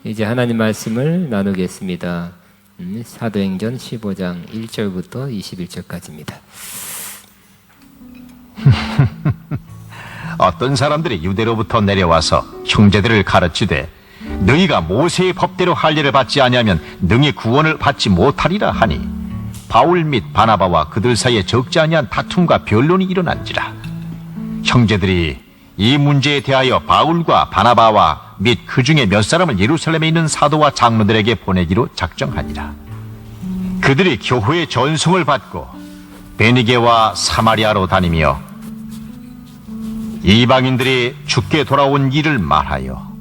이제 하나님 말씀을 나누겠습니다. 사도행전 15장 1절부터 21절까지입니다. 어떤 사람들이 유대로부터 내려와서 형제들을 가르치되 너희가 모세의 법대로 할례를 받지 아니하면 능히 구원을 받지 못하리라 하니 바울 및 바나바와 그들 사이에 적지 아니한 다툼과 변론이 일어난지라. 형제들이 이 문제에 대하여 바울과 바나바와 및 그 중에 몇 사람을 예루살렘에 있는 사도와 장로들에게 보내기로 작정하니라. 그들이 교회의 전송을 받고 베니게와 사마리아로 다니며 이방인들이 죽게 돌아온 일을 말하여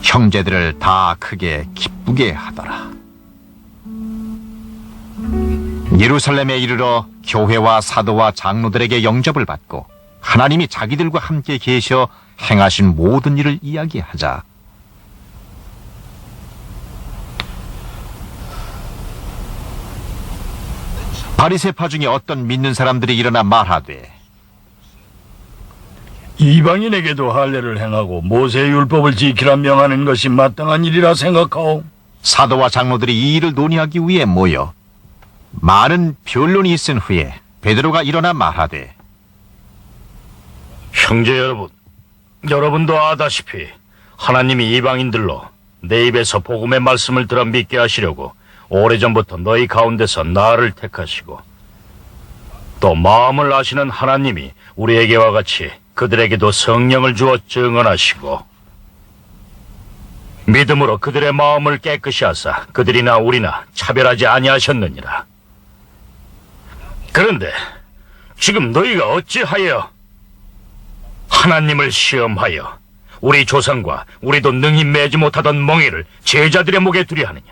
형제들을 다 크게 기쁘게 하더라. 예루살렘에 이르러 교회와 사도와 장로들에게 영접을 받고 하나님이 자기들과 함께 계셔 행하신 모든 일을 이야기하자. 바리새파 중에 어떤 믿는 사람들이 일어나 말하되 이방인에게도 할례를 행하고 모세의 율법을 지키라 명하는 것이 마땅한 일이라 생각하오. 사도와 장로들이 이 일을 논의하기 위해 모여 많은 변론이 있은 후에 베드로가 일어나 말하되 형제 여러분, 여러분도 아다시피 하나님이 이방인들로 내 입에서 복음의 말씀을 들어 믿게 하시려고 오래전부터 너희 가운데서 나를 택하시고 또 마음을 아시는 하나님이 우리에게와 같이 그들에게도 성령을 주어 증언하시고 믿음으로 그들의 마음을 깨끗이 하사 그들이나 우리나 차별하지 아니하셨느니라. 그런데 지금 너희가 어찌하여 하나님을 시험하여 우리 조상과 우리도 능히 매지 못하던 멍에를 제자들의 목에 두려 하느냐?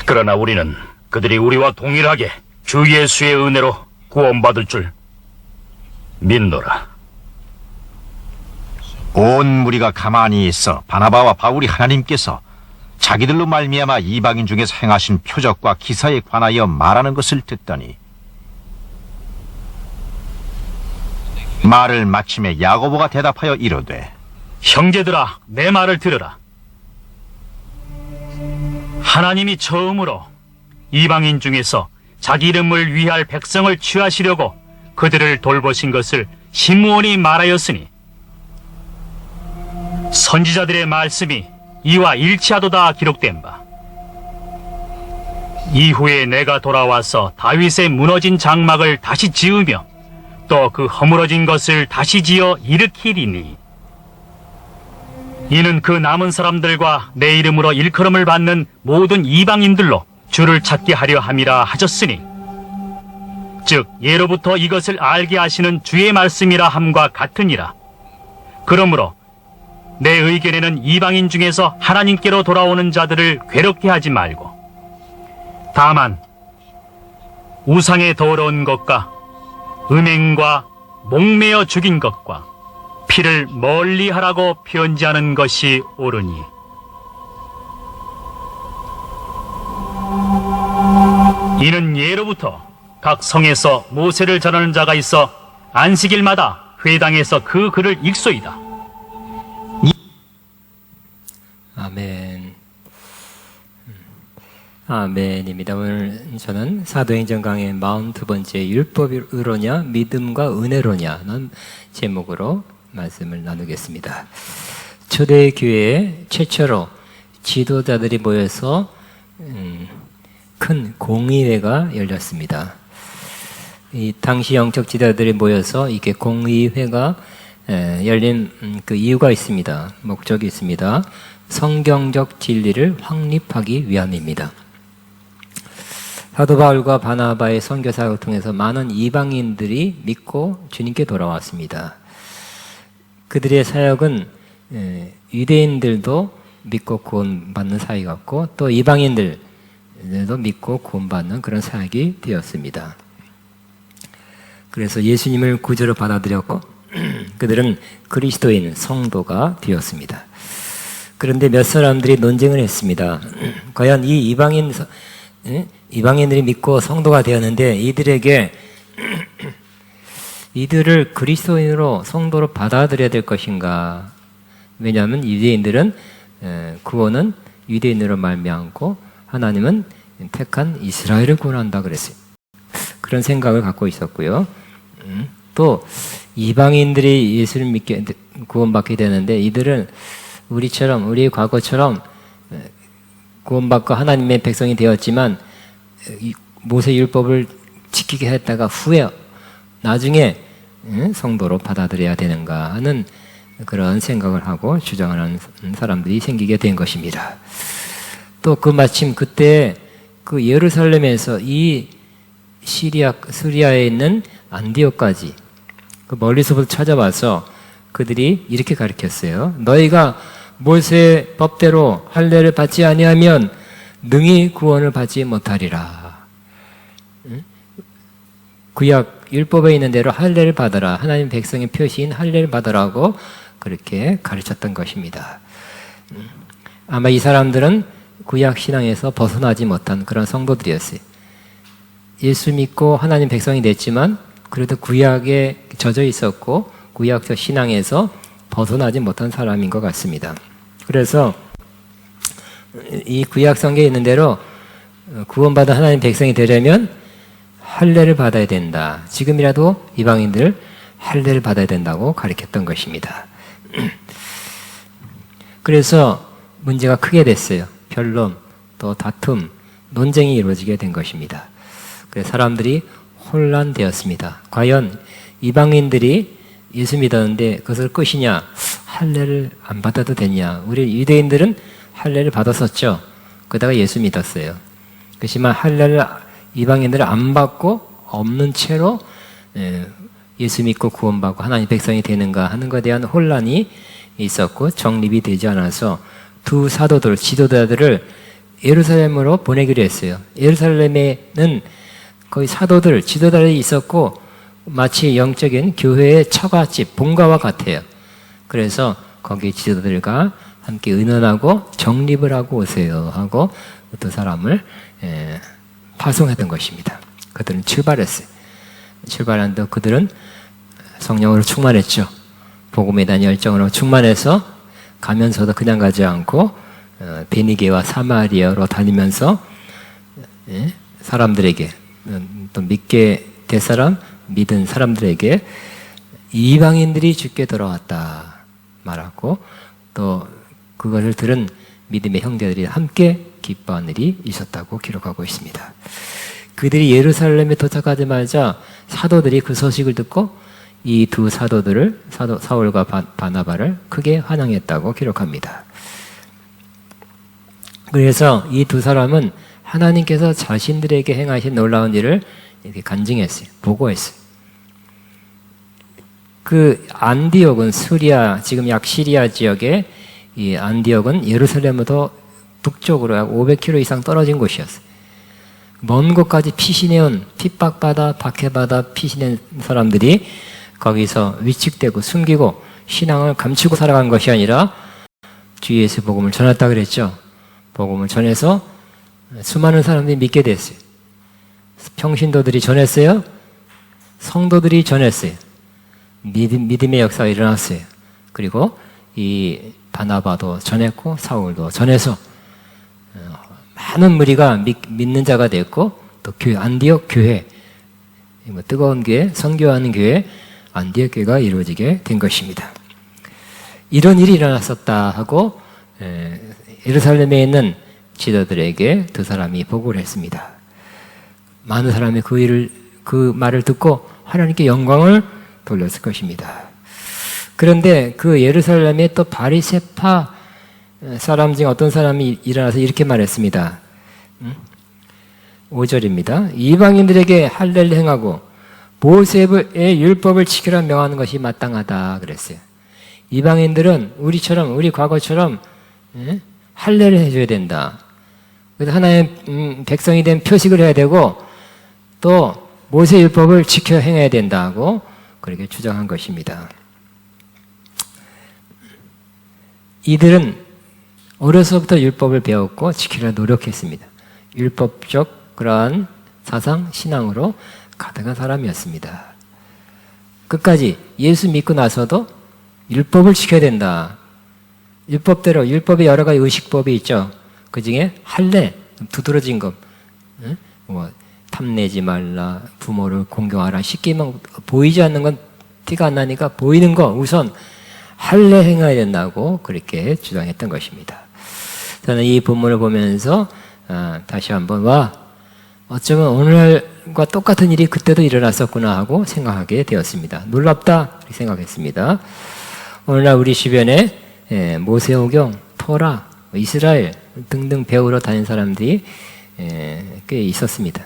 그러나 우리는 그들이 우리와 동일하게 주 예수의 은혜로 구원받을 줄 믿노라. 온 무리가 가만히 있어 바나바와 바울이 하나님께서 자기들로 말미암아 이방인 중에서 행하신 표적과 기사에 관하여 말하는 것을 듣더니 말을 마침에 야고보가 대답하여 이르되 형제들아, 내 말을 들으라. 하나님이 처음으로 이방인 중에서 자기 이름을 위할 백성을 취하시려고 그들을 돌보신 것을 시므온이 말하였으니 선지자들의 말씀이 이와 일치하도다 기록된 바. 이후에 내가 돌아와서 다윗의 무너진 장막을 다시 지으며 또 그 허물어진 것을 다시 지어 일으키리니 이는 그 남은 사람들과 내 이름으로 일컬음을 받는 모든 이방인들로 주를 찾게 하려 함이라 하셨으니 즉 예로부터 이것을 알게 하시는 주의 말씀이라 함과 같으니라. 그러므로 내 의견에는 이방인 중에서 하나님께로 돌아오는 자들을 괴롭게 하지 말고 다만 우상의 더러운 것과 음행과 목매어 죽인 것과 피를 멀리하라고 편지하는 것이 옳으니 이는 예로부터 각 성에서 모세를 전하는 자가 있어 안식일마다 회당에서 그 글을 읽소이다. 아멘. 아멘입니다. 오늘 저는 사도행전 강의 42번째 율법으로냐 믿음과 은혜로냐는 제목으로 말씀을 나누겠습니다. 초대교회에 최초로 지도자들이 모여서 큰 공의회가 열렸습니다. 이 당시 영적 지도자들이 모여서 이게 공의회가 열린 그 이유가 있습니다. 목적이 있습니다. 성경적 진리를 확립하기 위함입니다. 사도 바울과 바나바의 선교 사역을 통해서 많은 이방인들이 믿고 주님께 돌아왔습니다. 그들의 사역은 유대인들도 믿고 구원받는 사역이었고 또 이방인들도 믿고 구원받는 그런 사역이 되었습니다. 그래서 예수님을 구주로 받아들였고 그들은 그리스도인 성도가 되었습니다. 그런데 몇 사람들이 논쟁을 했습니다. 과연 이 이방인들이 믿고 성도가 되었는데 이들을 그리스도인으로 성도로 받아들여야 될 것인가? 왜냐하면 유대인들은 구원은 유대인으로 말미암고 하나님은 택한 이스라엘을 구원한다 그랬어요. 그런 생각을 갖고 있었고요. 또 이방인들이 예수를 믿게 구원받게 되는데 이들은 우리처럼 우리의 과거처럼 구원받고 하나님의 백성이 되었지만 모세 율법을 지키게 했다가 후에 나중에 성도로 받아들여야 되는가 하는 그런 생각을 하고 주장하는 사람들이 생기게 된 것입니다. 또 그 마침 그때 그 예루살렘에서 이 시리아에 있는 안디옥까지 그 멀리서부터 찾아와서 그들이 이렇게 가르쳤어요. 너희가 모세 법대로 할례를 받지 아니하면 능히 구원을 받지 못하리라. 구약 율법에 있는 대로 할례를 받아라. 하나님 백성의 표시인 할례를 받으라고 그렇게 가르쳤던 것입니다. 아마 이 사람들은 구약 신앙에서 벗어나지 못한 그런 성도들이었어요. 예수 믿고 하나님 백성이 됐지만 그래도 구약에 젖어 있었고 구약적 신앙에서 벗어나지 못한 사람인 것 같습니다. 그래서 이 구약 성경에 있는 대로 구원받은 하나님 백성이 되려면 할례를 받아야 된다. 지금이라도 이방인들 할례를 받아야 된다고 가르쳤던 것입니다. 그래서 문제가 크게 됐어요. 변론, 또 다툼, 논쟁이 이루어지게 된 것입니다. 그래서 사람들이 혼란되었습니다. 과연 이방인들이 예수 믿었는데 그것을 끝이냐? 할례를 안 받아도 되냐? 우리 유대인들은 할례를 받았었죠. 그러다가 예수 믿었어요. 그렇지만 할례를 이방인들은 안 받고 없는 채로 예수 믿고 구원받고 하나님 백성이 되는가 하는 것에 대한 혼란이 있었고 정립이 되지 않아서 두 사도들, 지도자들을 예루살렘으로 보내기로 했어요. 예루살렘에는 거의 사도들, 지도자들이 있었고 마치 영적인 교회의 처갓집, 본가와 같아요. 그래서 거기 지도자들과 함께 의논하고 정립을 하고 오세요 하고 두 사람을 파송했던 것입니다. 그들은 출발했어요. 출발한데 그들은 성령으로 충만했죠. 복음에 대한 열정으로 충만해서 가면서도 그냥 가지 않고 베니게와 사마리아로 다니면서 사람들에게 또 믿게 될 사람, 믿은 사람들에게 이방인들이 주께 돌아왔다 말하고 또 그것을 들은 믿음의 형제들이 함께 기뻐한 일이 있었다고 기록하고 있습니다. 그들이 예루살렘에 도착하자마자 사도들이 그 소식을 듣고 이 두 사도들을 사울과 바나바를 크게 환영했다고 기록합니다. 그래서 이 두 사람은 하나님께서 자신들에게 행하신 놀라운 일을 이렇게 간증했어요. 보고했어요. 그 안디옥은 수리아, 지금 약 시리아 지역의 이 안디옥은 예루살렘보다 북쪽으로 약 500km 이상 떨어진 곳이었어요. 먼 곳까지 피신해온 핍박받아 박해받아 피신한 사람들이 거기서 위축되고 숨기고 신앙을 감추고 살아간 것이 아니라 주 예수 복음을 전했다 그랬죠. 복음을 전해서 수많은 사람들이 믿게 됐어요. 평신도들이 전했어요. 성도들이 전했어요. 믿음의 역사가 일어났어요. 그리고 이 바나바도 전했고 사울도 전해서 많은 무리가 믿는 자가 됐고 또 교회 안디옥 교회 뜨거운 교회 선교하는 교회 안디옥 교회가 이루어지게 된 것입니다. 이런 일이 일어났었다 하고 예루살렘에 있는 지도들에게 두 사람이 보고를 했습니다. 많은 사람이 그 말을 듣고 하나님께 영광을 돌렸을 것입니다. 그런데 그 예루살렘에 또 바리새파 사람 중 어떤 사람이 일어나서 이렇게 말했습니다. 5절입니다. 이방인들에게 할례를 행하고 모세의 율법을 지키라 명하는 것이 마땅하다 그랬어요. 이방인들은 우리 과거처럼 할례를 해줘야 된다. 그래서 하나님의 백성이 된 표식을 해야 되고 또 모세 율법을 지켜 행해야 된다고 그렇게 주장한 것입니다. 이들은 어려서부터 율법을 배웠고 지키려 노력했습니다. 율법적 그러한 사상, 신앙으로 가득한 사람이었습니다. 끝까지 예수 믿고 나서도 율법을 지켜야 된다. 율법대로, 율법에 여러 가지 의식법이 있죠. 그 중에 할례, 두드러진 것, 응? 뭐 탐내지 말라, 부모를 공경하라. 쉽게만 보이지 않는 건 티가 안 나니까 보이는 거 우선 할례 행해야 된다고 그렇게 주장했던 것입니다. 저는 이 본문을 보면서 다시 한번 어쩌면 오늘과 똑같은 일이 그때도 일어났었구나 하고 생각하게 되었습니다. 놀랍다 이렇게 생각했습니다. 오늘날 우리 주변에 모세오경, 토라, 이스라엘 등등 배우러 다닌 사람들이 꽤 있습니다.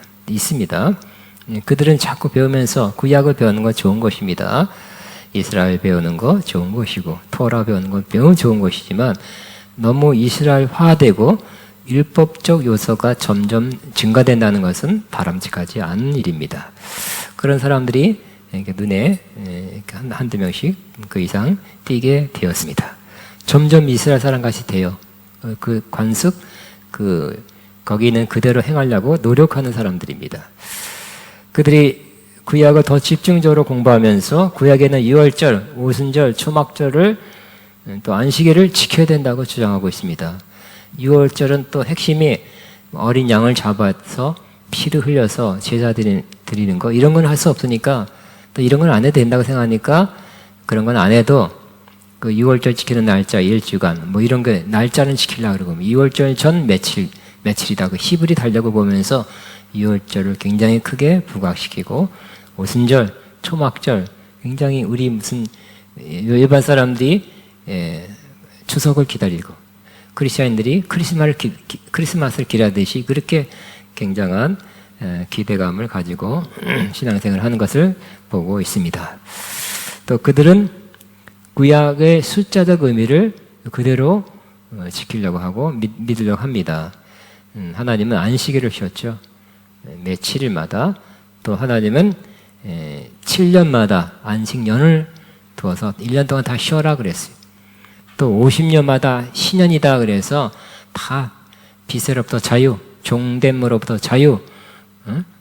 그들은 자꾸 배우면서 구약을 배우는 건 좋은 것입니다. 이스라엘 배우는 거 좋은 것이고 토라 배우는 건 매우 좋은 것이지만 너무 이스라엘화되고 율법적 요소가 점점 증가된다는 것은 바람직하지 않은 일입니다. 그런 사람들이 눈에 한두 명씩 그 이상 띄게 되었습니다. 점점 이스라엘 사람같이 돼요. 그 관습, 거기 있는 그대로 행하려고 노력하는 사람들입니다. 그들이 구약을 더 집중적으로 공부하면서 구약에는 유월절, 오순절, 초막절을 또 안식일을 지켜야 된다고 주장하고 있습니다. 유월절은 또 핵심이 어린 양을 잡아서 피를 흘려서 제사 드리는 거 이런 건 할 수 없으니까 또 이런 건 안 해도 된다고 생각하니까 그런 건 안 해도 그 6월절 지키는 날짜 1주간 뭐 이런 거 날짜는 지키려고 그러고 2월절 전 며칠이다 그 히브리 달력을 보면서 2월절을 굉장히 크게 부각시키고 오순절, 초막절 굉장히 우리 무슨 일반 사람들이 추석을 기다리고 크리스천들이 크리스마스를 기다리듯이 그렇게 굉장한 기대감을 가지고 신앙생활을 하는 것을 보고 있습니다. 또 그들은 구약의 숫자적 의미를 그대로 지키려고 하고 믿으려고 합니다. 하나님은 안식일을 쉬었죠. 매 7일마다 또 하나님은 7년마다 안식년을 두어서 1년 동안 다 쉬어라 그랬어요. 또 50년마다 신년이다 그래서 다 빚으로부터 자유, 종됨으로부터 자유.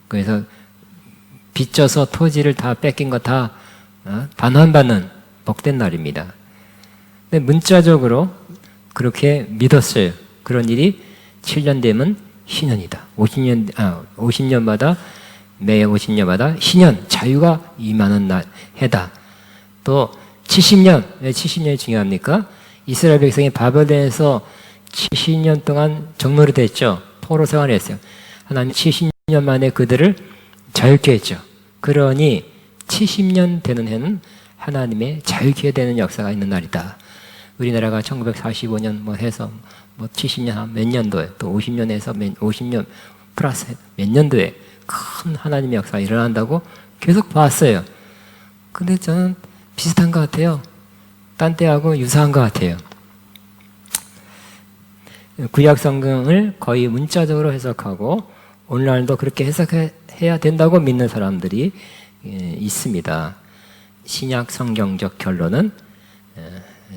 그래서 빚져서 토지를 다 뺏긴 거 다 반환받는 복된 날입니다. 근데 문자적으로 그렇게 믿었어요. 그런 일이 7년 되면 신년이다. 50년마다 매 50년마다 신년 자유가 임하는 날 해다. 또 70년 왜 70년이 중요합니까? 이스라엘 백성이 바벨론에서 70년 동안 종노릇 됐죠. 포로 생활했어요. 하나님 70년 만에 그들을 자유케 했죠. 그러니 70년 되는 해는 하나님의 자유케 되는 역사가 있는 날이다. 우리나라가 1945년 뭐 해서 뭐 70년 몇 년도에 또 50년에서 50년 플러스 몇 년도에 큰 하나님의 역사가 일어난다고 계속 봤어요. 근데 저는 비슷한 것 같아요. 딴 때하고 유사한 것 같아요. 구약 성경을 거의 문자적으로 해석하고 오늘날도 그렇게 해석해야 된다고 믿는 사람들이 있습니다. 신약 성경적 결론은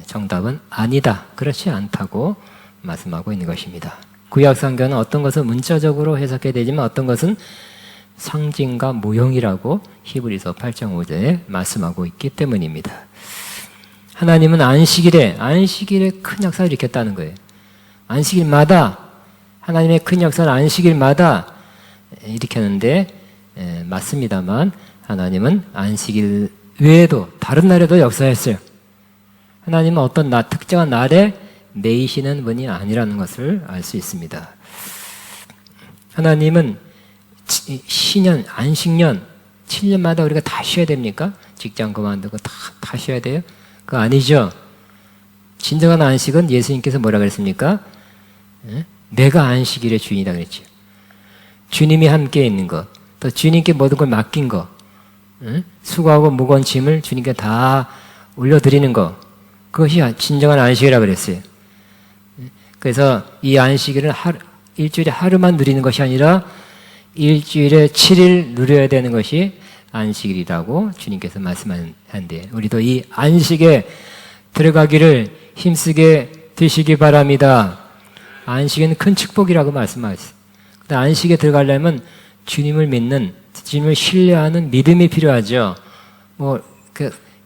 정답은 아니다. 그렇지 않다고 말씀하고 있는 것입니다. 구약 성경은 어떤 것은 문자적으로 해석해야 되지만 어떤 것은 상징과 모형이라고 히브리서 8장 5절에 말씀하고 있기 때문입니다. 하나님은 안식일에 큰 역사를 일으켰다는 거예요. 안식일마다 하나님의 큰 역사를 안식일마다 일으켰는데 맞습니다만 하나님은 안식일 외에도 다른 날에도 역사했어요. 하나님은 어떤 특정한 날에 내이시는 분이 아니라는 것을 알 수 있습니다. 하나님은 신년, 안식년 7년마다 우리가 다 쉬어야 됩니까? 직장 그만두고 다 쉬어야 돼요? 그거 아니죠. 진정한 안식은 예수님께서 뭐라 그랬습니까? 내가 안식일의 주인이다 그랬죠. 주님이 함께 있는 것, 또 주님께 모든 걸 맡긴 것, 수고하고 무거운 짐을 주님께 다 올려드리는 것, 그것이 진정한 안식이라고 그랬어요. 그래서 이 안식일은 일주일에 하루만 누리는 것이 아니라 일주일에 7일 누려야 되는 것이 안식일이라고 주님께서 말씀하는데 우리도 이 안식에 들어가기를 힘쓰게 되시기 바랍니다. 안식은 큰 축복이라고 말씀하셨어요. 근데 안식에 들어가려면 주님을 믿는, 주님을 신뢰하는 믿음이 필요하죠.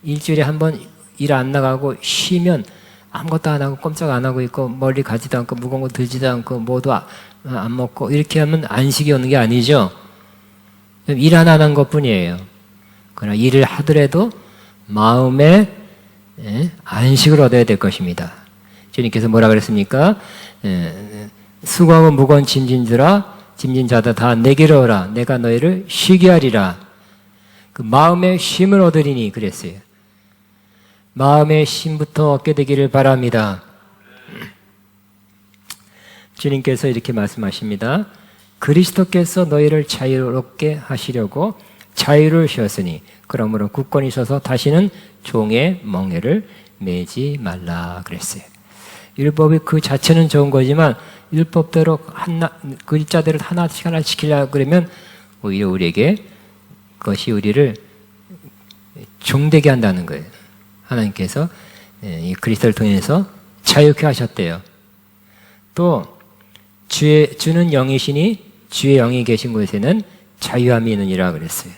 일주일에 한 번 일 안 나가고 쉬면 아무것도 안 하고 꼼짝 안 하고 있고 멀리 가지도 않고 무거운 거 들지도 않고 뭐도 안 먹고 이렇게 하면 안식이 오는 게 아니죠. 일 하나 하는 것뿐이에요. 그러나 일을 하더라도 마음에 안식을 얻어야 될 것입니다. 주님께서 뭐라 그랬습니까? 수고하고 무거운 짐진자다 다 내게로 오라. 내가 너희를 쉬게 하리라. 그 마음의 쉼을 얻으리니 그랬어요. 마음의 쉼부터 얻게 되기를 바랍니다. 주님께서 이렇게 말씀하십니다. 그리스도께서 너희를 자유롭게 하시려고 자유를 주었으니 그러므로 굳건히 서서 다시는 종의 멍에를 매지 말라 그랬어요. 율법이 그 자체는 좋은 거지만 율법대로 글자대로 하나씩 지키려고 그러면 오히려 우리에게 그것이 우리를 종되게 한다는 거예요. 하나님께서 이 그리스도를 통해서 자유케 하셨대요. 또 주는 영이시니 주의 영이 계신 곳에는 자유함이 있느니라 그랬어요.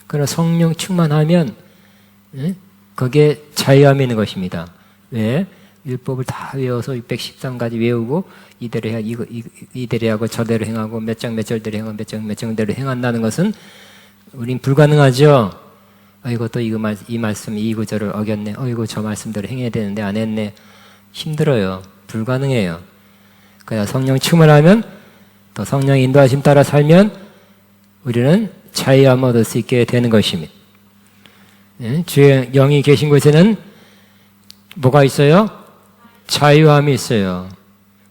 그러나 성령 충만하면 거기에 자유함이 있는 것입니다. 왜? 율법을 다 외워서 613가지 외우고 이대로 해 이대로 하고 저대로 행하고 몇 장 몇 절대로 행하고 몇 장대로 행한다는 것은 우린 불가능하죠. 이것도 이 말씀 이 구절을 어겼네. 이거 저 말씀대로 행해야 되는데 안 했네. 힘들어요. 불가능해요. 그냥 성령 충만하면 또 성령 인도하심 따라 살면 우리는 자유함 얻을 수 있게 되는 것입니다. 주의 영이 계신 곳에는 뭐가 있어요? 자유함이 있어요.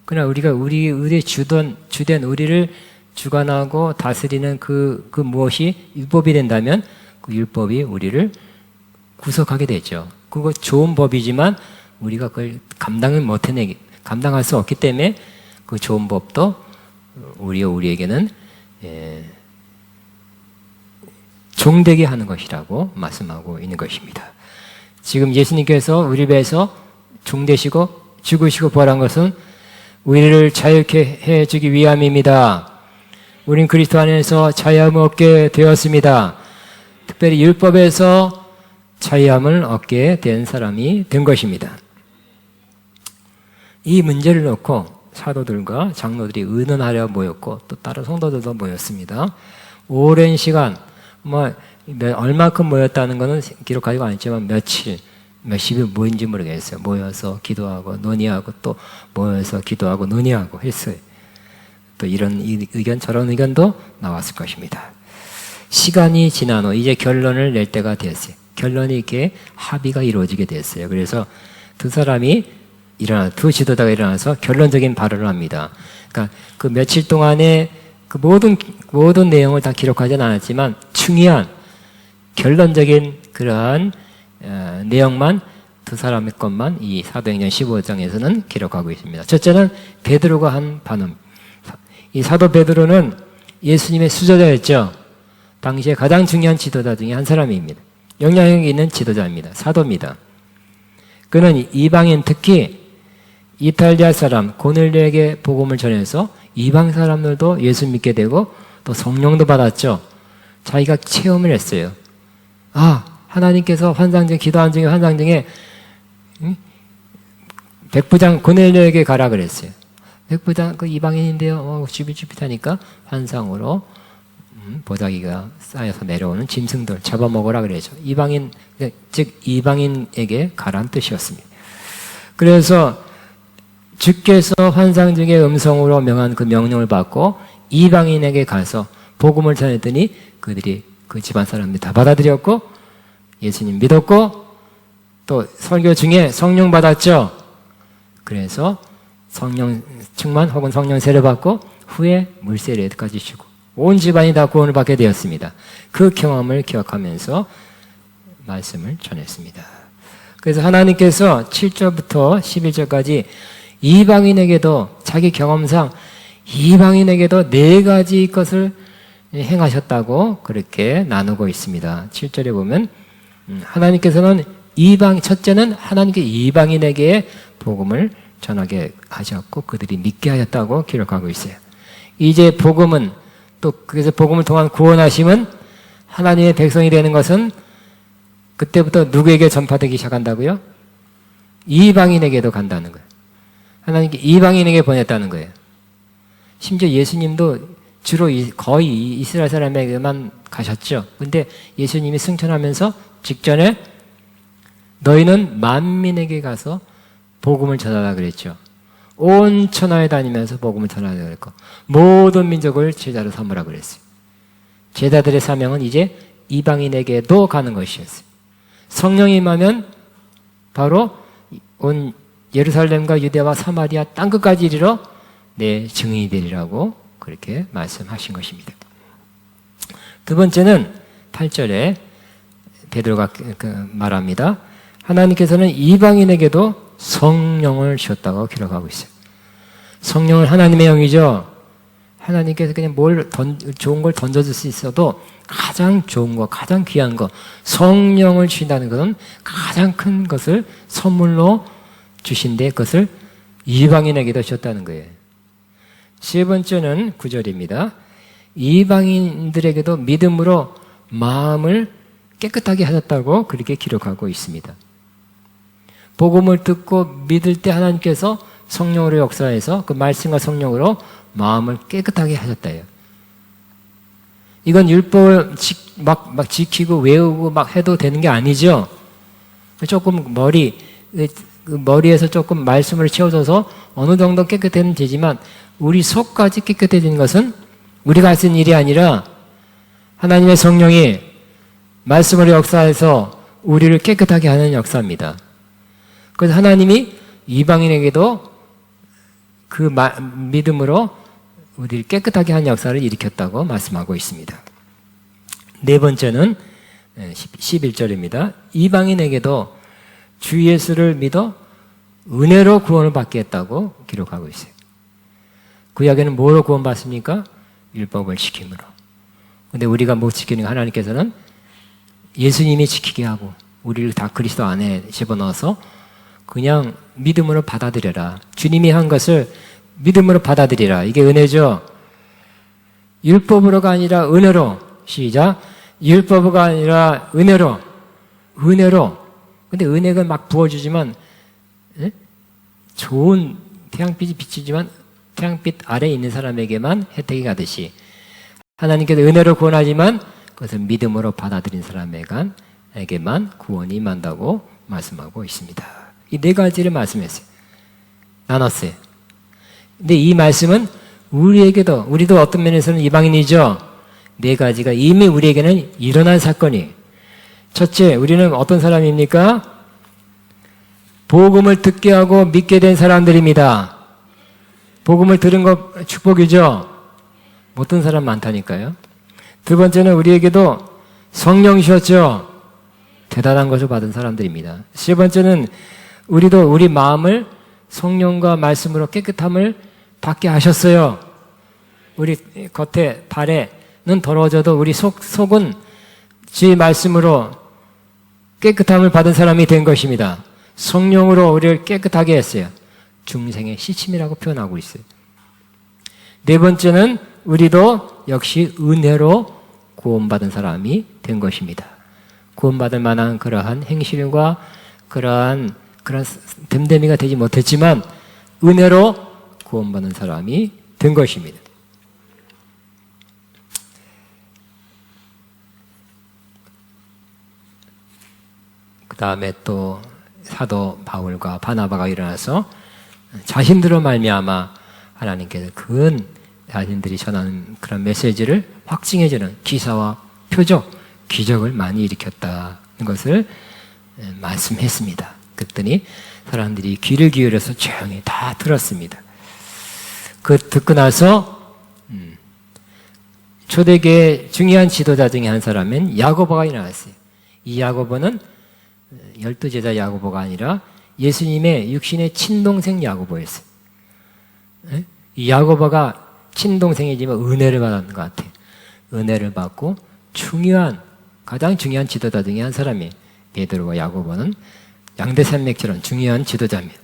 그러나 우리가 우리의 주된 우리를 주관하고 다스리는 그 무엇이 율법이 된다면 그 율법이 우리를 구속하게 되죠. 그거 좋은 법이지만 우리가 그걸 감당할 수 없기 때문에 그 좋은 법도 우리에게는 종되게 하는 것이라고 말씀하고 있는 것입니다. 지금 예수님께서 우리 배에서 종되시고 죽으시고 부활한 것은 우리를 자유케 해주기 위함입니다. 우린 그리스도 안에서 자유함을 얻게 되었습니다. 특별히 율법에서 자유함을 얻게 된 사람이 된 것입니다. 이 문제를 놓고 사도들과 장로들이 의논하려 모였고 또 다른 성도들도 모였습니다. 오랜 시간 얼마큼 모였다는 것은 기록하지가 않지만 며칠 몇십일 모인지 모르겠어요. 모여서 기도하고 논의하고 또 모여서 기도하고 논의하고 했어요. 또 이런 의견 저런 의견도 나왔을 것입니다. 시간이 지난 후 이제 결론을 낼 때가 됐어요. 결론이 이렇게 합의가 이루어지게 됐어요. 그래서 두 지도자가 일어나서 결론적인 발언을 합니다. 그러니까 그 며칠 동안에 그 모든 내용을 다 기록하지는 않았지만 중요한 결론적인 그러한 내용만 두 사람의 것만 이 사도행전 15장에서는 기록하고 있습니다. 첫째는 베드로가 한 반응. 이 사도 베드로는 예수님의 수저자였죠. 당시에 가장 중요한 지도자 중에 한 사람입니다. 영향력이 있는 지도자입니다. 사도입니다. 그는 이방인 특히 이탈리아 사람 고넬료에게 복음을 전해서 이방 사람들도 예수 믿게 되고 또 성령도 받았죠. 자기가 체험을 했어요. 하나님께서 기도한 중에 환상 중에 백부장 고넬료에게 가라 그랬어요. 백부장 그 이방인인데요. 주비주비하니까 환상으로 보자기가 쌓여서 내려오는 짐승들 잡아먹으라 그래죠. 이방인 즉 이방인에게 가라는 뜻이었습니다. 그래서 주께서 환상 중에 음성으로 명한 그 명령을 받고 이방인에게 가서 복음을 전했더니 그들이 그 집안 사람들이 다 받아들였고 예수님 믿었고 또 설교 중에 성령 받았죠. 그래서 성령 충만 혹은 성령 세례 받고 후에 물세례까지 주고 온 집안이 다 구원을 받게 되었습니다. 그 경험을 기억하면서 말씀을 전했습니다. 그래서 하나님께서 7절부터 11절까지 이방인에게도 자기 경험상 이방인에게도 4가지 것을 행하셨다고 그렇게 나누고 있습니다. 7절에 보면 하나님께서는 첫째는 하나님께 이방인에게 복음을 전하게 하셨고 그들이 믿게 하였다고 기록하고 있어요. 이제 복음은 또 그래서 복음을 통한 구원하심은 하나님의 백성이 되는 것은 그때부터 누구에게 전파되기 시작한다고요? 이방인에게도 간다는 거예요. 하나님께 이방인에게 보냈다는 거예요. 심지어 예수님도 주로 거의 이스라엘 사람에게만 가셨죠. 근데 예수님이 승천하면서 직전에 너희는 만민에게 가서 복음을 전하라 그랬죠. 온 천하에 다니면서 복음을 전하라 그랬고 모든 민족을 제자로 삼으라 그랬어요. 제자들의 사명은 이제 이방인에게도 가는 것이었어요. 성령이 임하면 바로 온 예루살렘과 유대와 사마리아 땅끝까지 이르러 내 증인이 되리라고 그렇게 말씀하신 것입니다. 두 번째는 8절에 베드로가 말합니다. 하나님께서는 이방인에게도 성령을 주셨다고 기록하고 있어요. 성령은 하나님의 영이죠. 하나님께서 그냥 좋은 걸 던져줄 수 있어도 가장 좋은 거, 가장 귀한 거, 성령을 주신다는 것은 가장 큰 것을 선물로 주신데 그것을 이방인에게도 주셨다는 거예요. 세 번째는 9절입니다. 이방인들에게도 믿음으로 마음을 깨끗하게 하셨다고 그렇게 기록하고 있습니다. 복음을 듣고 믿을 때 하나님께서 성령으로 역사해서 그 말씀과 성령으로 마음을 깨끗하게 하셨다요. 이건 율법을 막 지키고 외우고 막 해도 되는 게 아니죠. 조금 머리에서 조금 말씀을 채워줘서 어느 정도 깨끗해는 되지만 우리 속까지 깨끗해지는 것은 우리가 할 수 있는 일이 아니라 하나님의 성령이 말씀으로 역사해서 우리를 깨끗하게 하는 역사입니다. 그래서 하나님이 이방인에게도 그 믿음으로 우리를 깨끗하게 하는 역사를 일으켰다고 말씀하고 있습니다. 네 번째는 11절입니다. 이방인에게도 주 예수를 믿어 은혜로 구원을 받게 했다고 기록하고 있어요. 구약에는 뭐로 구원받습니까? 율법을 지킴으로. 근데 우리가 못 지키니까 하나님께서는 예수님이 지키게 하고 우리를 다 그리스도 안에 집어넣어서 그냥 믿음으로 받아들여라. 주님이 한 것을 믿음으로 받아들이라. 이게 은혜죠. 율법으로가 아니라 은혜로. 시작. 율법으로가 아니라 은혜로. 은혜로. 근데 은혜가 막 부어주지만 좋은 태양빛이 비치지만 태양빛 아래에 있는 사람에게만 혜택이 가듯이 하나님께서 은혜로 구원하지만 그것을 믿음으로 받아들인 사람에게만 구원이 임한다고 말씀하고 있습니다. 이 네 가지를 말씀했어요. 나눴어요. 근데 이 말씀은 우리도 어떤 면에서는 이방인이죠. 네 가지가 이미 우리에게는 일어난 사건이. 첫째, 우리는 어떤 사람입니까? 복음을 듣게 하고 믿게 된 사람들입니다. 복음을 들은 거 축복이죠. 못된 사람 많다니까요. 두 번째는 우리에게도 성령 주셨죠. 대단한 것을 받은 사람들입니다. 세 번째는 우리도 우리 마음을 성령과 말씀으로 깨끗함을 받게 하셨어요. 우리 겉에 발에는 더러워져도 우리 속은 주의 말씀으로 깨끗함을 받은 사람이 된 것입니다. 성령으로 우리를 깨끗하게 했어요. 중생의 시침이라고 표현하고 있어요. 네 번째는 우리도 역시 은혜로 구원받은 사람이 된 것입니다. 구원받을 만한 그러한 행실과 그러한 됨됨이가 되지 못했지만 은혜로 구원받는 사람이 된 것입니다. 그 다음에 또 사도 바울과 바나바가 일어나서 자신들로 말미암아 하나님께서 자신들이 전하는 그런 메시지를 확증해주는 기사와 표적, 기적을 많이 일으켰다는 것을 말씀했습니다. 그랬더니 사람들이 귀를 기울여서 조용히 다 들었습니다. 듣고 나서 초대교회 중요한 지도자 중에 한 사람은 야고보가 일어났어요. 이 야고보는 12제자 야고보가 아니라 예수님의 육신의 친동생 야고보였어요. 이 야고보가 친동생이지만 은혜를 받았는 것 같아요. 은혜를 받고 가장 중요한 지도자 중에 한 사람이 베드로와 야고보는 양대산맥처럼 중요한 지도자입니다.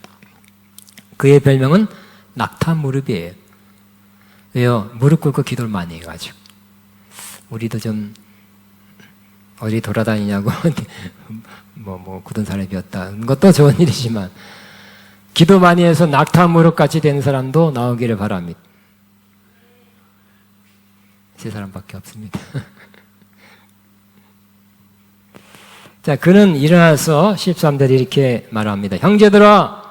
그의 별명은 낙타 무릎이에요. 왜요? 무릎 꿇고 기도를 많이 해가지고. 우리도 좀 어디 돌아다니냐고 뭐 굳은 살이 비었다. 것도 좋은 일이지만 기도 많이 해서 낙타 무릎같이 된 사람도 나오기를 바랍니다. 세 사람밖에 없습니다. 자, 그는 일어나서 13절에 이렇게 말합니다. 형제들아,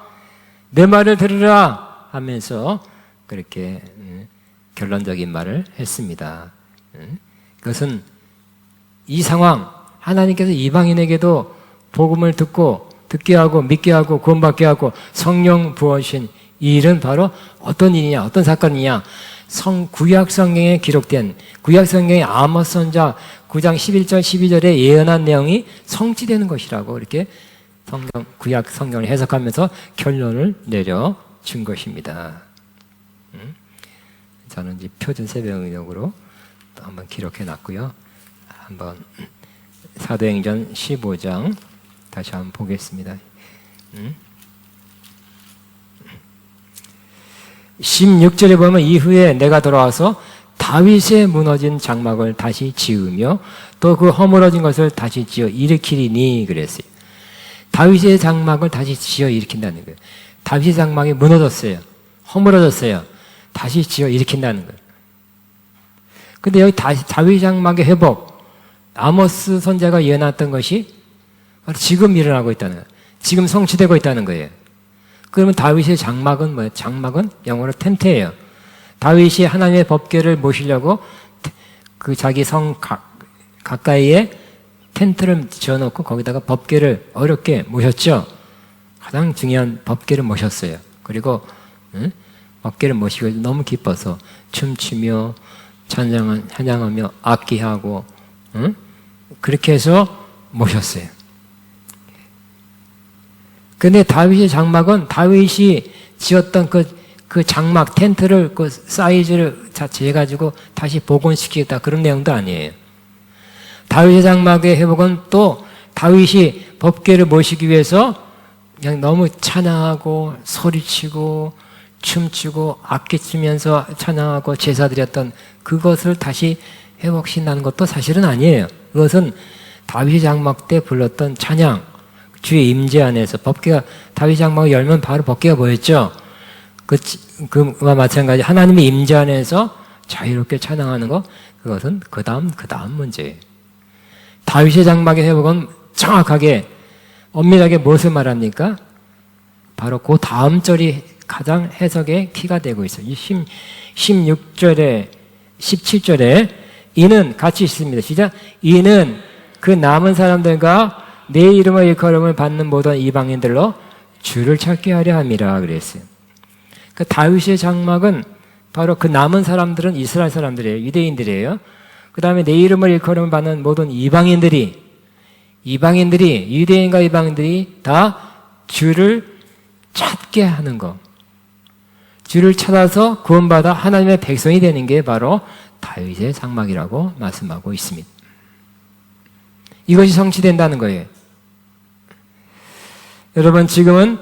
내 말을 들으라 하면서 그렇게 결론적인 말을 했습니다. 그것은 이 상황, 하나님께서 이방인에게도 복음을 듣게 하고 믿게 하고 구원받게 하고 성령 부어주신 이 일은 바로 어떤 일이냐, 어떤 사건이냐. 구약 성경에 기록된 구약 성경의 아모스 선지자 9장 11절 12절에 예언한 내용이 성취되는 것이라고 이렇게 구약 성경을 해석하면서 결론을 내려준 것입니다. 저는 이제 표준 새벽역으로 또 한번 기록해 놨고요. 한번 사도행전 15장 다시 한번 보겠습니다. 16절에 보면 이후에 내가 돌아와서 다윗의 무너진 장막을 다시 지으며 또 그 허물어진 것을 다시 지어 일으키리니 그랬어요. 다윗의 장막을 다시 지어 일으킨다는 거예요. 다윗의 장막이 무너졌어요. 허물어졌어요. 다시 지어 일으킨다는 거예요. 근데 여기 다윗 장막의 회복, 아모스 선지자가 예언했던 것이 바로 지금 일어나고 있다는 거예요. 지금 성취되고 있다는 거예요. 그러면 다윗의 장막은 뭐예요? 장막은 영어로 텐트예요. 다윗이 하나님의 법궤를 모시려고 그 자기 성 가까이에 텐트를 지어놓고 거기다가 법궤를 어렵게 모셨죠. 가장 중요한 법궤를 모셨어요. 그리고 법궤를 모시고 너무 기뻐서 춤추며 찬양하며 악기하고 그렇게 해서 모셨어요. 근데 다윗의 장막은 다윗이 지었던 그 장막 텐트를 그 사이즈를 재가지고 다시 복원시키겠다 그런 내용도 아니에요. 다윗의 장막의 회복은 또 다윗이 법궤를 모시기 위해서 그냥 너무 찬양하고 소리치고 춤추고 악기 치면서 찬양하고 제사 드렸던 그것을 다시 회복시킨다는 것도 사실은 아니에요. 그것은 다윗의 장막 때 불렀던 찬양, 주의 임재 안에서 법궤가 다윗 장막을 열면 바로 법궤가 보였죠. 그와 마찬가지 하나님의 임재 안에서 자유롭게 찬양하는 것, 그것은 그 다음 문제예요. 다윗의 장막의 회복은 정확하게 엄밀하게 무엇을 말합니까? 바로 그 다음 절이 가장 해석의 키가 되고 있어요. 16절에 17절에 이는 같이 있습니다. 시작. 이는 그 남은 사람들과 내 이름의 일컬음을 받는 모든 이방인들로 주를 찾게 하려 함이라 그랬어요. 그 다윗의 장막은 바로 그 남은 사람들은 이스라엘 사람들이에요. 유대인들이에요. 그 다음에 내 이름을 일컬음을 받는 모든 이방인들이 유대인과 이방인들이 다 주를 찾게 하는 것. 주를 찾아서 구원받아 하나님의 백성이 되는 게 바로 다윗의 장막이라고 말씀하고 있습니다. 이것이 성취된다는 거예요. 여러분 지금은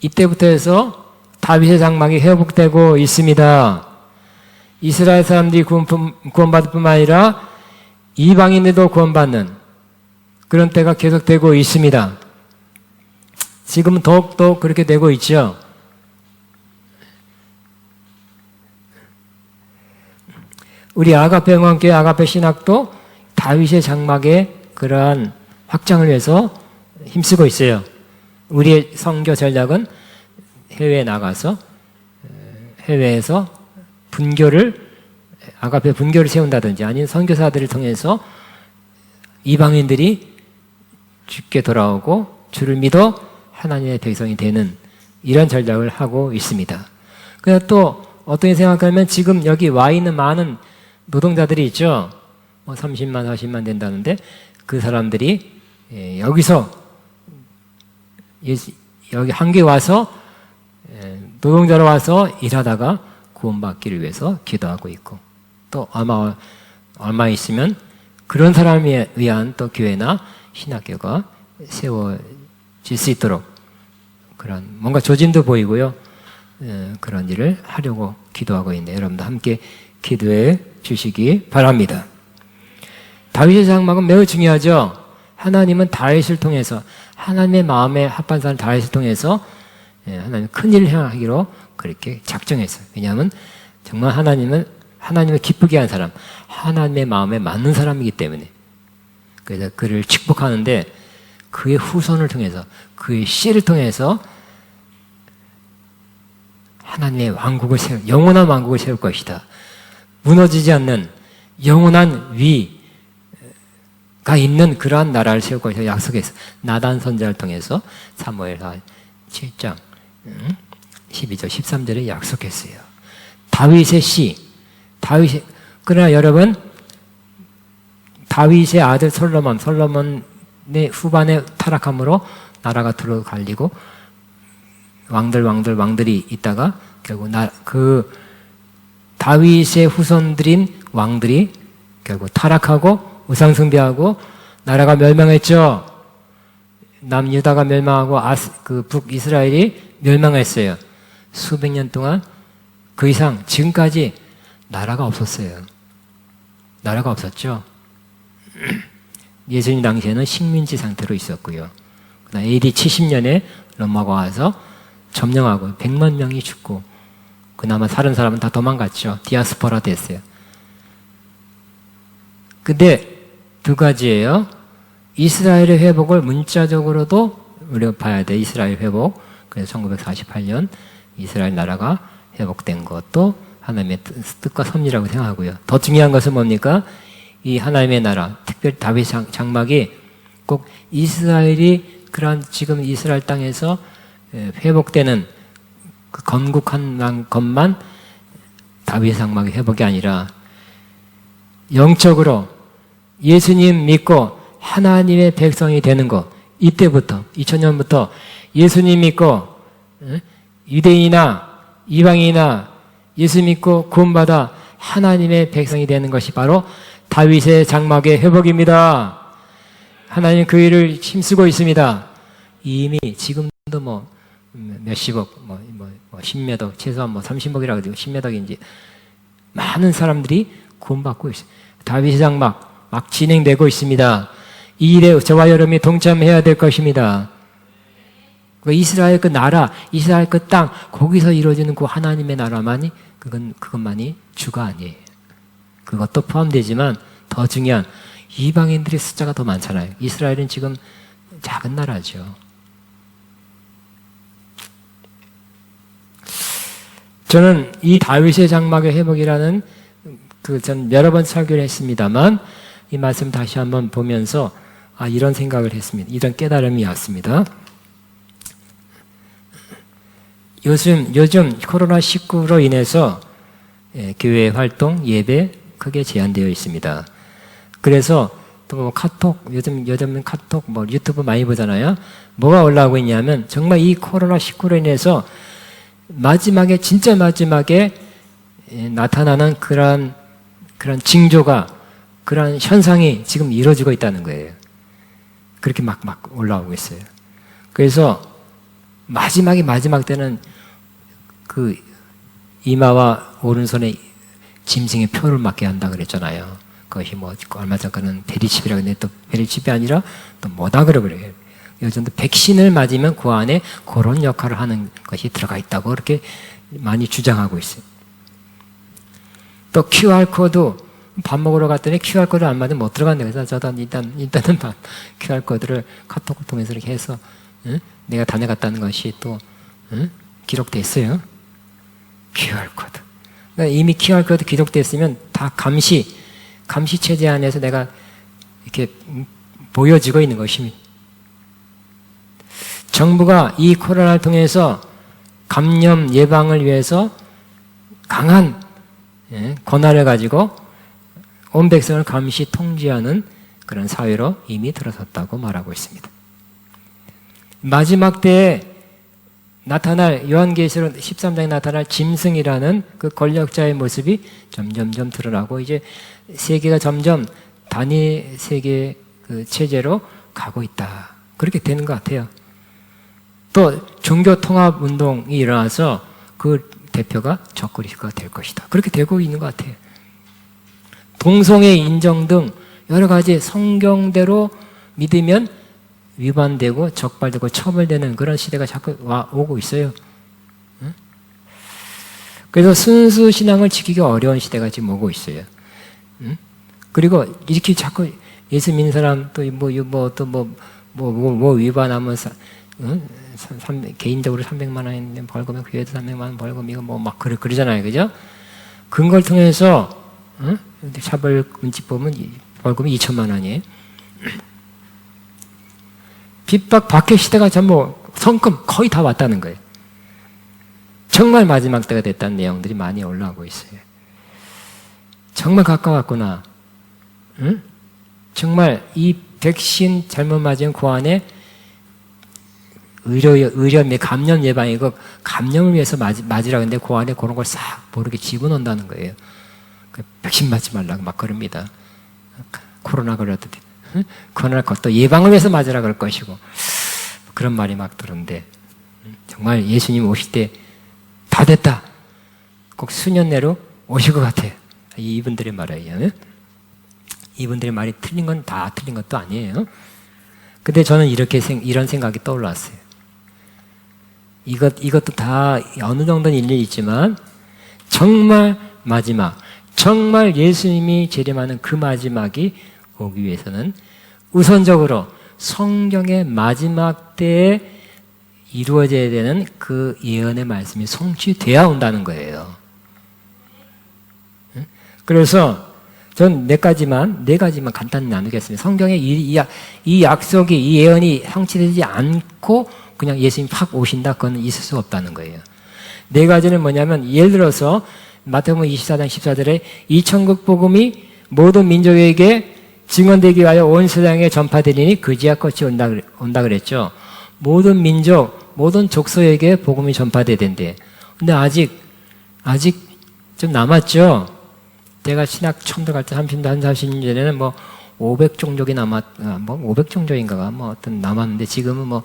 이때부터 해서 다윗의 장막이 회복되고 있습니다. 이스라엘 사람들이 구원받을 뿐만 아니라 이방인들도 구원받는 그런 때가 계속되고 있습니다. 지금은 더욱더 그렇게 되고 있죠. 우리 아가페 응원교회 아가페 신학도 다윗의 장막의 그러한 확장을 위해서 힘쓰고 있어요. 우리의 선교 전략은 해외에 나가서 해외에서 아가페 분교를 세운다든지 아니면 선교사들을 통해서 이방인들이 주께 돌아오고 주를 믿어 하나님의 백성이 되는 이런 전략을 하고 있습니다. 그래서 또 어떻게 생각하면 지금 여기 와 있는 많은 노동자들이 있죠. 30만, 40만 된다는데 그 사람들이 여기서 여기 한국에 와서 노동자로 와서 일하다가 구원받기를 위해서 기도하고 있고 또 아마 얼마 있으면 그런 사람에 위한 또 교회나 신학교가 세워질 수 있도록 그런 뭔가 조짐도 보이고요. 그런 일을 하려고 기도하고 있는데 여러분도 함께 기도해 주시기 바랍니다. 다윗의 장막은 매우 중요하죠. 하나님은 다윗을 통해서 하나님의 마음에 합한 사람 다윗을 통해서 하나님 큰 일을 행하기로 그렇게 작정했어요. 왜냐하면 정말 하나님을 기쁘게 한 사람, 하나님의 마음에 맞는 사람이기 때문에. 그래서 그를 축복하는데 그의 후손을 통해서 그의 씨를 통해서 하나님의 왕국을 영원한 왕국을 세울 것이다. 무너지지 않는 영원한 위가 있는 그러한 나라를 세울 것이다. 약속했어. 나단 선지자를 통해서 사무엘하 7장 12절 13절에 약속했어요. 다윗의 씨, 그러나 여러분 다윗의 아들 솔로몬의 후반에 타락함으로 나라가 두루 갈리고 왕들이 있다가 결국 그 다윗의 후손들인 왕들이 결국 타락하고 우상숭배하고 나라가 멸망했죠. 남유다가 멸망하고 그 북이스라엘이 멸망했어요. 수백 년 동안 그 이상 지금까지 나라가 없었어요. 나라가 없었죠. 예수님 당시에는 식민지 상태로 있었고요. 그다음 AD 70년에 로마가 와서 점령하고 100만 명이 죽고 그나마 사는 사람은 다 도망갔죠. 디아스포라 됐어요. 근데 두 가지예요. 이스라엘의 회복을 문자적으로도 우리가 봐야 돼. 이스라엘 회복. 그래서 1948년 이스라엘 나라가 회복된 것도 하나님의 뜻과 섭리라고 생각하고요. 더 중요한 것은 뭡니까? 이 하나님의 나라, 특별히 다윗 장막이 꼭 이스라엘이 그러한 지금 이스라엘 땅에서 회복되는 그 건국한 것만 다윗 장막의 회복이 아니라 영적으로 예수님 믿고 하나님의 백성이 되는 것, 이때부터 2000년부터 예수님 믿고 유대인이나 이방인이나 예수 믿고 구원받아 하나님의 백성이 되는 것이 바로 다윗의 장막의 회복입니다. 하나님 그 일을 힘쓰고 있습니다. 이미 지금도 몇십억, 십몇억, 최소한 30억이라고 해도 십몇억인지 많은 사람들이 구원받고 있어요. 다윗의 장막 막 진행되고 있습니다. 이 일에 저와 여러분이 동참해야 될 것입니다. 이스라엘 그 나라, 이스라엘 그 땅, 거기서 이루어지는 그 하나님의 나라만이 그것만이 주가 아니에요. 그것도 포함되지만 더 중요한 이방인들의 숫자가 더 많잖아요. 이스라엘은 지금 작은 나라죠. 저는 이 다윗의 장막의 회복이라는 전 여러 번 설교를 했습니다만 이 말씀 다시 한번 보면서 이런 생각을 했습니다. 이런 깨달음이 왔습니다. 요즘 코로나19로 인해서 교회 활동, 예배 크게 제한되어 있습니다. 그래서 또 카톡, 요즘은 카톡, 유튜브 많이 보잖아요. 뭐가 올라오고 있냐면 정말 이 코로나19로 인해서 진짜 마지막에 나타나는 그런 징조가, 그런 현상이 지금 이루어지고 있다는 거예요. 그렇게 막 올라오고 있어요. 그래서 마지막 때는 그 이마와 오른손에 짐승의 표를 맞게 한다 그랬잖아요. 그것이 얼마 전까지는 베리칩이라고 했는데 또 베리칩이 아니라 또 뭐다 그래요. 요즘도 백신을 맞으면 그 안에 그런 역할을 하는 것이 들어가 있다고 그렇게 많이 주장하고 있어요. 또 QR코드, 밥 먹으러 갔더니 QR코드 안 맞으면 못 들어간다. 그래서 저도 일단은 QR코드를 카톡을 통해서 이렇게 해서 내가 다녀갔다는 것이 또 기록됐어요. QR코드. 그러니까 이미 QR코드 기록됐으면 다 감시 체제 안에서 내가 이렇게 보여지고 있는 것입니다. 정부가 이 코로나를 통해서 감염 예방을 위해서 강한 권한을 가지고 온 백성을 감시 통제하는 그런 사회로 이미 들어섰다고 말하고 있습니다. 마지막 때에 나타날 요한계시록 13장에 나타날 짐승이라는 그 권력자의 모습이 점점 드러나고 이제 세계가 점점 단위 세계 그 체제로 가고 있다. 그렇게 되는 것 같아요. 또 종교 통합 운동이 일어나서 그 대표가 적그리스도가 될 것이다. 그렇게 되고 있는 것 같아요. 동성애 인정 등 여러 가지 성경대로 믿으면 위반되고 적발되고 처벌되는 그런 시대가 자꾸 오고 있어요. 응? 그래서 순수 신앙을 지키기 어려운 시대가 지금 오고 있어요. 응? 그리고 이렇게 자꾸 예수 믿는 사람 또 뭐 위반하면 응? 개인적으로 300만 원 벌금에 교회도 300만 원 벌금 이거 뭐 막 그러잖아요, 그죠? 그걸 통해서 응? 차별 문집 보면 벌금이 2천만 원이에요. 핍박 박해 시대가 전부 성큼 거의 다 왔다는 거예요. 정말 마지막 때가 됐다는 내용들이 많이 올라오고 있어요. 정말 가까웠구나. 응? 정말 이 백신 잘못 맞은 그 안에 의료 감염 예방이고 감염을 위해서 맞으라고 했는데 그 안에 그런 걸 싹 모르게 집어넣는다는 거예요. 백신 맞지 말라고 막 그럽니다. 코로나 걸려도 응? 코로나 것도 예방을 위해서 맞으라 그럴 것이고 그런 말이 막 들었는데 정말 예수님 오실 때 다 됐다. 꼭 수년 내로 오실 것 같아요. 이분들의 말이에요. 이분들의 말이 틀린 건 다 틀린 것도 아니에요. 근데 저는 이런 생각이 떠올랐어요. 이것도 다 어느 정도는 일리 있지만 정말 마지막, 정말 예수님이 재림하는 그 마지막이 오기 위해서는 우선적으로 성경의 마지막 때에 이루어져야 되는 그 예언의 말씀이 성취돼야 온다는 거예요. 그래서 전 네 가지만 간단히 나누겠습니다. 성경에 이 약속이, 이 예언이 성취되지 않고 그냥 예수님이 확 오신다, 그건 있을 수 없다는 거예요. 네 가지는 뭐냐면, 예를 들어서 마태복음 24장 14절에 이 천국 복음이 모든 민족에게 증언되기 위하여 온 세상에 전파되리니 그지와 끝이 온다 그랬죠. 모든 민족, 모든 족속에게 복음이 전파돼야 된대. 근데 아직 좀 남았죠. 제가 신학 처음 들어갈 때 30년 전에는 뭐 500종족이 뭐 500종족인가가 뭐 어떤 남았는데 지금은 뭐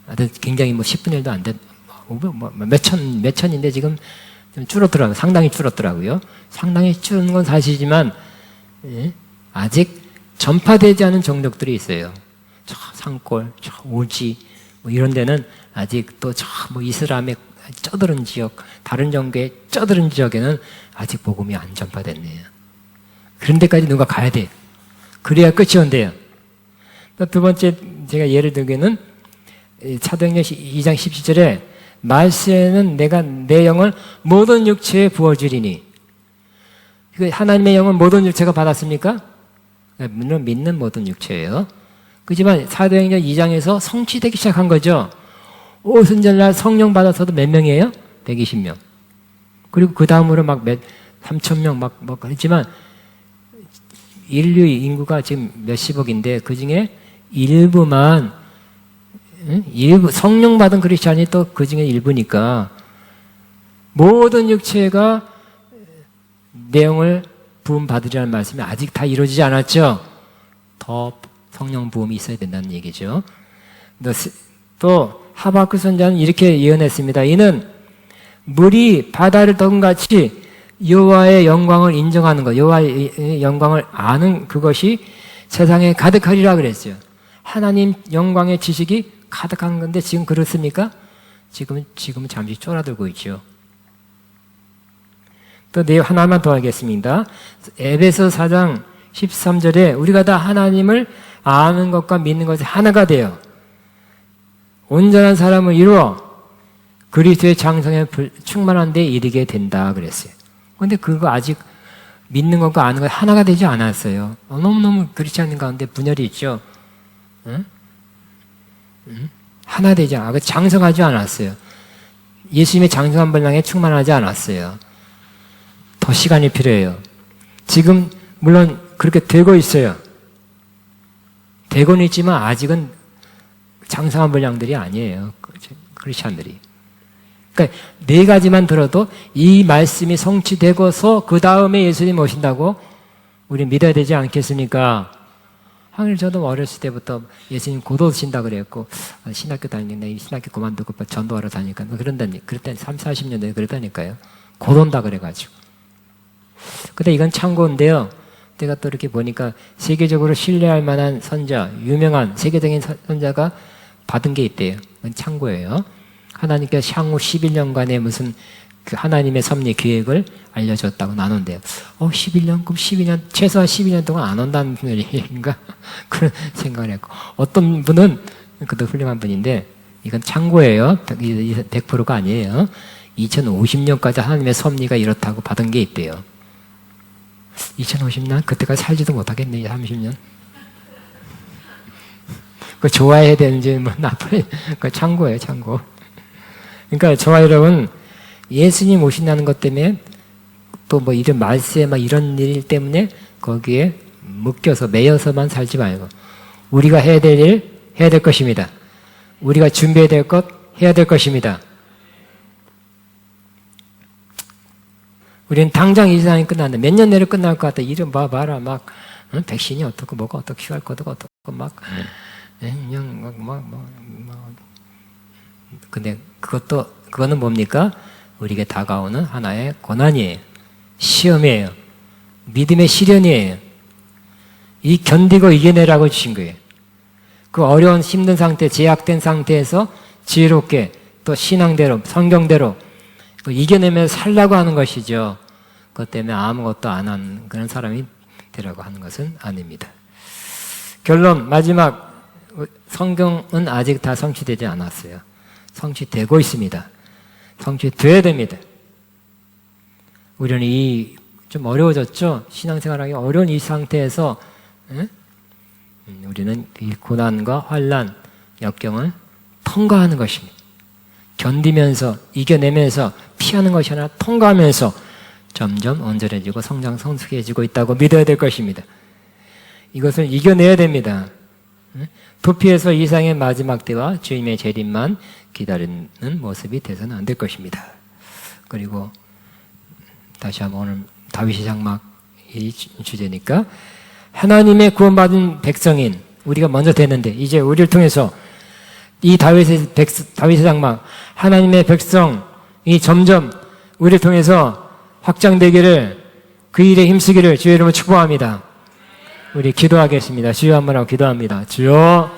하여튼 굉장히 뭐 10분의 1도 안 된, 몇 천인데 지금 좀 줄었더라고요. 상당히 줄었더라고요. 상당히 줄은 건 사실이지만, 예? 아직 전파되지 않은 종족들이 있어요. 저 산골, 저 오지, 뭐 이런 데는 아직 또 저 뭐 이슬람의 쩌들은 지역, 다른 종교의 쩌들은 지역에는 아직 복음이 안 전파됐네요. 그런 데까지 누가 가야 돼요. 그래야 끝이 온대요. 또 두 번째 제가 예를 들기는 사도행전 2장 17절에 말세에는 내가 내 영을 모든 육체에 부어주리니, 하나님의 영은 모든 육체가 받았습니까? 물론 믿는 모든 육체예요. 그렇지만 사도행전 2장에서 성취되기 시작한 거죠. 오순절날 성령 받아서도 몇 명이에요? 120명. 그리고 그 다음으로 막 3,000명 막 그랬지만 인류 인구가 지금 몇십억인데 그 중에 일부 성령 받은 크리스찬이 또 그 중에 일부니까 모든 육체가 내용을 부음 받으리라는 말씀이 아직 다 이루어지지 않았죠. 더 성령 부음이 있어야 된다는 얘기죠. 또 하박국 선지자는 이렇게 예언했습니다. 이는 물이 바다를 덮은같이 여호와의 영광을 인정하는 것, 여호와의 영광을 아는 그것이 세상에 가득하리라 그랬어요. 하나님 영광의 지식이 가득한 건데 지금 그렇습니까? 지금은 잠시 쫄아들고 있죠. 또 하나만 더 하겠습니다. 에베소 4장 13절에 우리가 다 하나님을 아는 것과 믿는 것이 하나가 돼요. 온전한 사람을 이루어 그리스도의 장성에 충만한 데 이르게 된다 그랬어요. 그런데 그거 아직 믿는 것과 아는 것 하나가 되지 않았어요. 너무너무 크리스찬 가운데 분열이 있죠. 응? 하나 되지 않아. 장성하지 않았어요. 예수님의 장성한 분량에 충만하지 않았어요. 더 시간이 필요해요. 지금 물론 그렇게 되고 있어요. 되고는 있지만 아직은 장성한 분량들이 아니에요. 크리스찬들이. 그러니까 네 가지만 들어도 이 말씀이 성취되고서 그 다음에 예수님 오신다고 우리 믿어야 되지 않겠습니까? 하늘 저도 어렸을 때부터 예수님 곧 오신다 그랬고 신학교 다니는데 신학교 그만두고 전도하러 다니니까 그랬더니 3, 40년 전에 그랬다니까요. 곧 온다 그래가지고. 근데 이건 참고인데요. 제가 또 이렇게 보니까 세계적으로 신뢰할 만한 선자, 유명한 세계적인 선자가 받은 게 있대요. 그건 참고예요. 하나님께서 향후 11년간의 무슨 그 하나님의 섭리 계획을 알려줬다고 나눈대요. 11년? 그럼 12년, 최소한 12년 동안 안 온다는 얘기인가? 그런 생각을 했고. 어떤 분은, 그것도 훌륭한 분인데, 이건 참고예요. 100%가 아니에요. 2050년까지 하나님의 섭리가 이렇다고 받은 게 있대요. 2050년? 그때까지 살지도 못하겠네, 30년. 그거 좋아해야 되는지, 뭐, 나빠요. 그거 참고예요, 참고. 그러니까 저와 여러분, 예수님 오신다는 것 때문에 또 뭐 이런 말세 막 이런 일 때문에 거기에 묶여서 매여서만 살지 말고 우리가 해야 될 일 해야 될 것입니다. 우리가 준비해야 될 것 해야 될 것입니다. 우리는 당장 이 세상이 끝난다. 몇 년 내로 끝날 것 같다. 이름 봐라 막 백신이 어떻고 뭐가 어떻고 QR 코드가 어떻고 막 그냥 근데 그거는 뭡니까? 우리에게 다가오는 하나의 고난이에요. 시험이에요. 믿음의 시련이에요. 이 견디고 이겨내라고 주신 거예요. 그 어려운 힘든 상태, 제약된 상태에서 지혜롭게 또 신앙대로, 성경대로 이겨내면서 살라고 하는 것이죠. 그것 때문에 아무것도 안 한 그런 사람이 되라고 하는 것은 아닙니다. 결론, 마지막, 성경은 아직 다 성취되지 않았어요. 성취되고 있습니다. 성취돼야 됩니다. 우리는 좀 어려워졌죠? 신앙생활하기 어려운 이 상태에서 우리는 이 고난과 환난, 역경을 통과하는 것입니다. 견디면서, 이겨내면서, 피하는 것이 아니라 통과하면서 점점 온전해지고 성숙해지고 있다고 믿어야 될 것입니다. 이것을 이겨내야 됩니다. 도피해서 이상의 마지막 때와 주님의 재림만 기다리는 모습이 돼서는 안 될 것입니다. 그리고 다시 한번 오늘 다윗의 장막 이 주제니까 하나님의 구원받은 백성인 우리가 먼저 됐는데 이제 우리를 통해서 이 다윗의 장막 하나님의 백성이 점점 우리를 통해서 확장되기를 그 일에 힘쓰기를 주의 이름으로 축복합니다. 우리 기도하겠습니다. 주여 한번 하고 기도합니다. 주여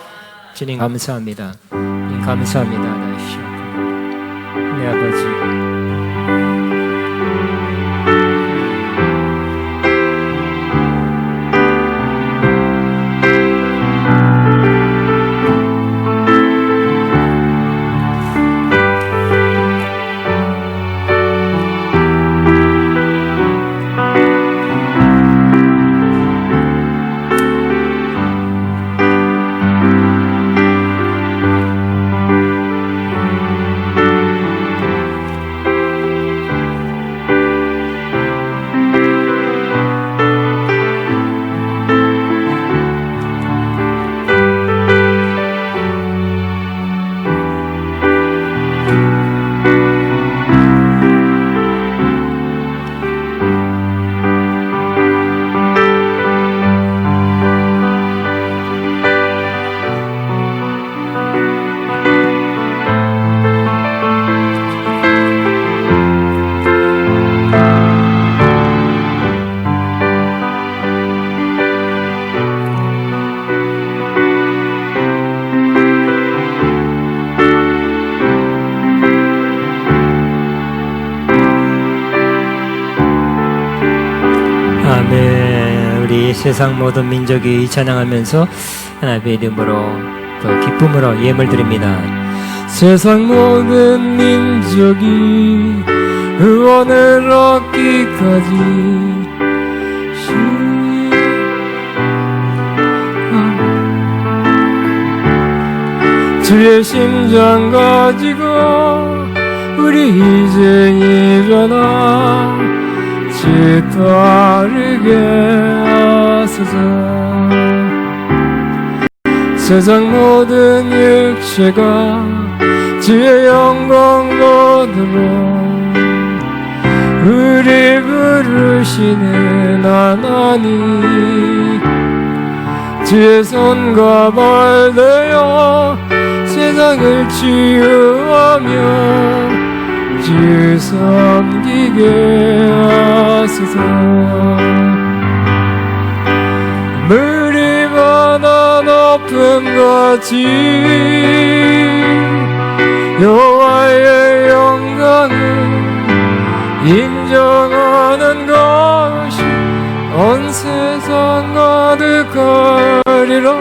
주님 감사합니다. 주님 감사합니다. 내 아버지 우리 세상 모든 민족이 찬양하면서 하나님의 이름으로 또 기쁨으로 예물 드립니다. 세상 모든 민족이 의원을 얻기까지 주의 심장 가지고 우리 이제 일어나 주 따르게 하소서. 세상 모든 육체가 주의 영광 보도록 우리 부르시는 하나님 주의 손과 발 되어 세상을 치유하며 주 섬기게 하소서. 물이 많아 높은 것이 여호와의 영광을 인정하는 것이 온 세상 가득하리라.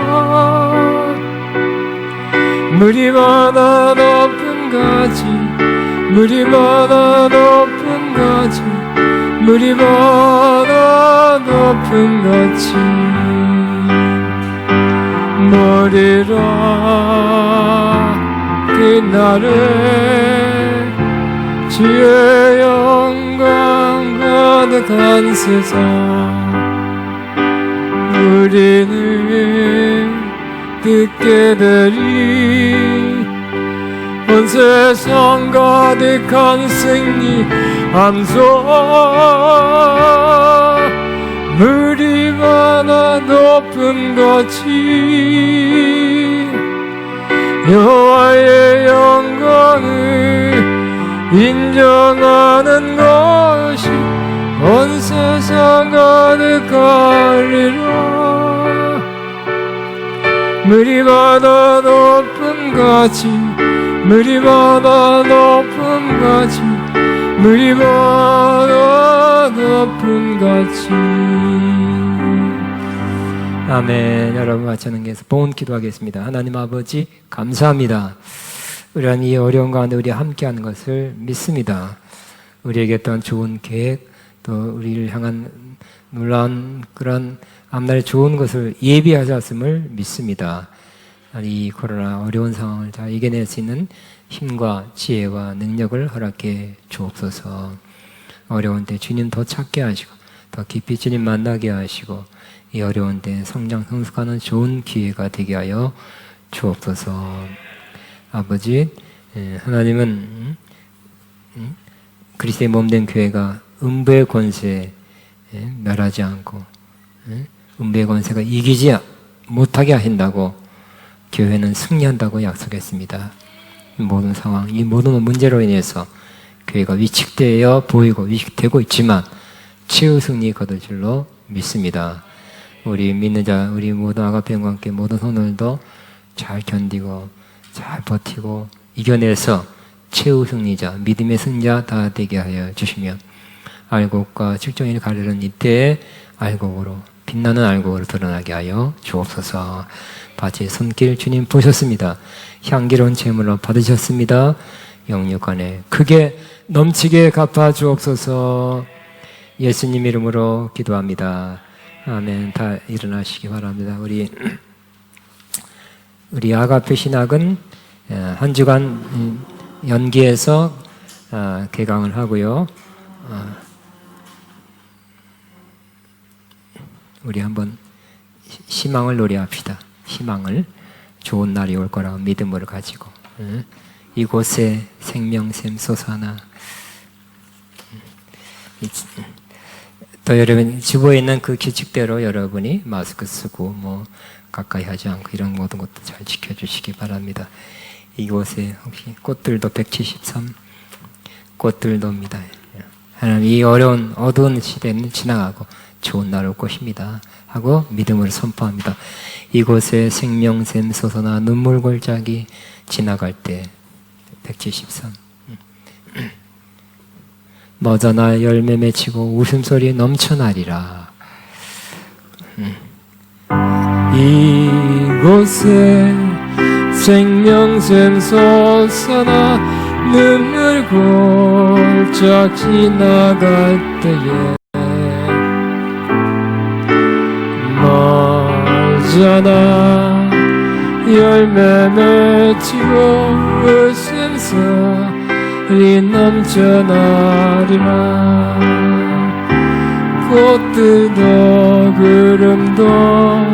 물이 많아 높은 가지 물이 많아 높은 가지 물이 많아 높은 같이 머리라 빛나래 주의 영광 가득한 세상 우리는 듣게 되리 온 세상 가득한 승리 함성 물이 많아 높은 것이 여호와의 영광을 인정하는 것이 온 세상 가득하리라. 물이 많아 높은 가지 물이 많아 높은 가지 물이 많아 높은 가지. 아멘. 여러분 같이 하나님께서 봉헌 기도하겠습니다. 하나님 아버지 감사합니다. 우리는 이 어려운 가운데 우리 함께하는 것을 믿습니다. 우리에게 또한 좋은 계획 또 우리를 향한 놀라운 그런 앞날에 좋은 것을 예비하셨음을 믿습니다. 이 코로나 어려운 상황을 다 이겨낼 수 있는 힘과 지혜와 능력을 허락해 주옵소서. 어려운 때 주님 더 찾게 하시고 더 깊이 주님 만나게 하시고 이 어려운 때 성장 성숙하는 좋은 기회가 되게 하여 주옵소서. 아버지, 하나님은 그리스도의 몸된 교회가 음부의 권세에 멸하지 않고 음부의 권세가 이기지 못하게 하신다고 교회는 승리한다고 약속했습니다. 이 모든 상황, 이 모든 문제로 인해서 교회가 위축되어 보이고 위축되고 있지만 최후 승리 거둘 줄로 믿습니다. 우리 믿는 자, 우리 모든 아가페와 함께 모든 성도들도 잘 견디고 잘 버티고 이겨내서 최후 승리자, 믿음의 승자 다 되게 하여 주시며 알곡과 측정인을 가르는 이때에 알곡으로 빛나는 알곡으로 드러나게 하여 주옵소서. 바지의 손길 주님 보셨습니다. 향기로운 제물로 받으셨습니다. 영육간에 크게 넘치게 갚아 주옵소서. 예수님 이름으로 기도합니다. 아멘. 다 일어나시기 바랍니다. 우리 아가페 신학은 한 주간 연기해서 개강을 하고요. 우리 한번 희망을 노래합시다. 희망을 좋은 날이 올 거라고 믿음을 가지고 이곳에 생명샘 솟아나. 또 여러분 주보에 있는 그 규칙대로 여러분이 마스크 쓰고 뭐 가까이 하지 않고 이런 모든 것도 잘 지켜주시기 바랍니다. 이곳에 혹시 꽃들도 173 꽃들도입니다. 하나님 이 어려운 어두운 시대는 지나가고 좋은 날 올 것입니다 하고 믿음을 선포합니다. 이곳에 생명샘 솟아나 눈물 골짜기 지나갈 때 173 머저나 열매 맺히고 웃음소리 넘쳐나리라. 이곳에 생명샘 솟아나 눈물 골짝 지나갈 때에 머저나 열매 맺히고 웃음소리 넘쳐나리라. 꽃들도 구름도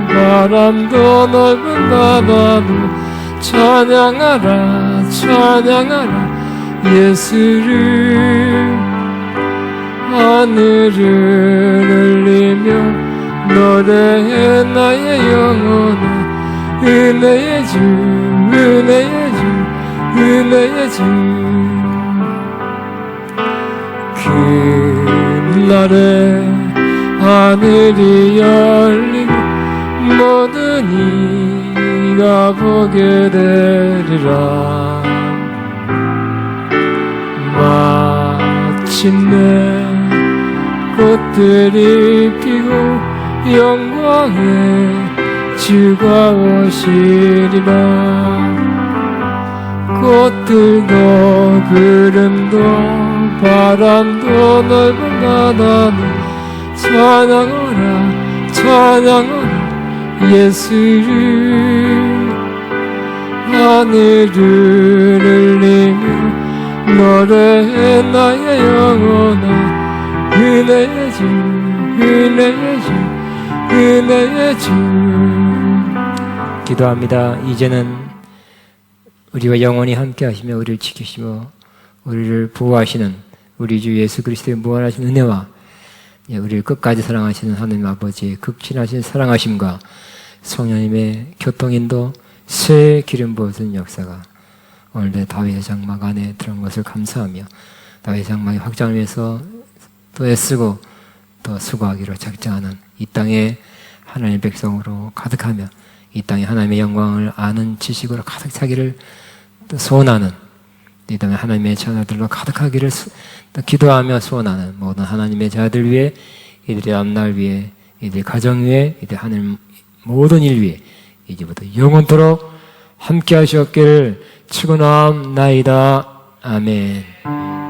바람도 넓은 바다도 찬양하라 찬양하라 예수를. 하늘을 울리며 노래해 나의 영혼아 은혜의 주 은혜의 주 은혜의 주. 그날에 하늘이 열리고 보게 되리라. 마침내 꽃들이 피고 영광의 주가 오시리라. 꽃들도 구름도 바람도 넓은 바다도 찬양하라 찬양하라 예수를. 하늘을 울리며 노래해 나의 영혼아 은혜의 주 은혜의 주 은혜의 주. 기도합니다. 이제는 우리와 영원히 함께 하시며 우리를 지키시며 우리를 보호하시는 우리 주 예수 그리스도의 무한하신 은혜와 우리를 끝까지 사랑하시는 하나님 아버지의 극진하신 사랑하심과 성령님의 교통인도 새 기름 부어준 역사가 오늘도 다윗의 장막 안에 들어온 것을 감사하며 다윗의 장막의 확장을 위해서 또 애쓰고 또 수고하기로 작정하는 이 땅에 하나님의 백성으로 가득하며 이 땅에 하나님의 영광을 아는 지식으로 가득 차기를 또 소원하는 이 땅에 하나님의 자녀들로 가득하기를 기도하며 소원하는 모든 하나님의 자들 위해 이들의 앞날 위해 이들의 가정 위해 이들의 하늘 모든 일 위해 이제부터 영원토록 함께 하시옵기를 축원하옵나이다. 아멘.